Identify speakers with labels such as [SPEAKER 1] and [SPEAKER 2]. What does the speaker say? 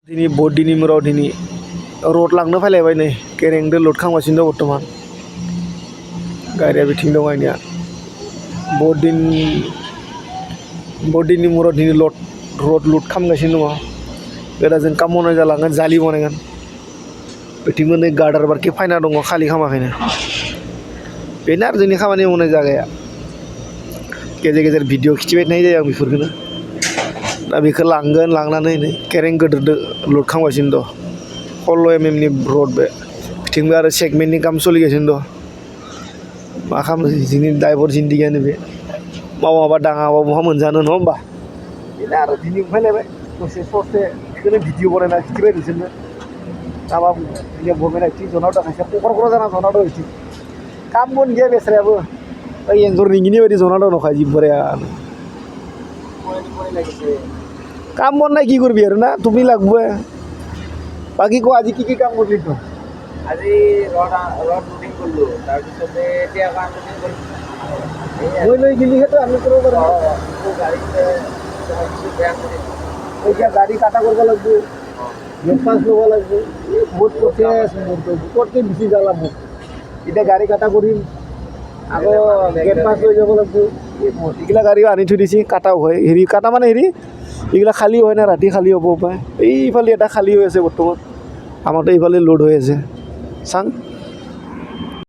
[SPEAKER 1] दिनै बहुत दिननि उनाव दिनै रड लांनो फैलायबाय नै केरेंजों लड खालामगासिनो दं बर्थमान गारिया बिथिं दं आंनिया बहुत दिननि उनाव दिनै रड लड खालामगासिनो दङ बेराजों काम मावनाय जालांगोन जालि बानायगोन बिथिंबो नै गार्डार बारखि फायना दङ खालि खालामाखैनो बेनो आरो जोंनि खामानि मावनाय जायगाया गेजेर गेजेर भिडिअ खिथिबाय थानाय जायो आं बेफोरखौनो दा बेखौ लांगोन लांनानै नै केरें गोदोरदो लड खालामगासिनो दं 16 mm नि रड बे बिथिंबो आरो सेगमेन्टनि काम सोलिगासिनो दं मा खालामनो जोंनि ड्राइभार जिन्दगियानो बे मावाबा दाङाबा बहा मोनजानो नङा होमबा बेनो आरो दिनै फैलायबाय दसे ससे बेखौनो भिडिअ बनायना खिथिबाय बिसोरनो दा मा बुङो जोंनिया गभर्नमेन्ट आइथिं जना दं खायसे क'क्राझार जाना जना दं बिथिं काम बन गैया बेसरायाबो ओइ एन्जर रिंगिनि बायदि जना दं नखा जि बरियानो কাম বন নাই কি করবি আর না তুমি লাগবে বাকি কো আজি কি কাম করলি তো
[SPEAKER 2] আজি রড লোডিং করলো তাৰপিছতে এতিয়া কাম লোডিং কৰিম
[SPEAKER 1] মই লৈ গেলিহে তো আমি কৰিব পাৰো
[SPEAKER 2] গাড়ীতে বেয়া কৰি
[SPEAKER 1] এতিয়া গাড়ী কাটা কৰিব লাগিব গেট পাছ ল'ব লাগিব বহুত প্ৰচেছ ক'তকৈ বেছি জ্বালা মোক এতিয়া গাড়ী কাটা কৰিম আকৌ গেট পাছ লৈ যাব লাগিব এইগিলা গাড়ী আনি থৈ দিছে কাটাও হয় হেৰি কাটা মানে হেৰি এইগিলা খালী হয় না ৰাতি খালী হ'ব পাৰে এইফালে এটা খালী হৈ আছে বৰ্তমান আমাৰতো এইফালে লোড হৈ আছে চাং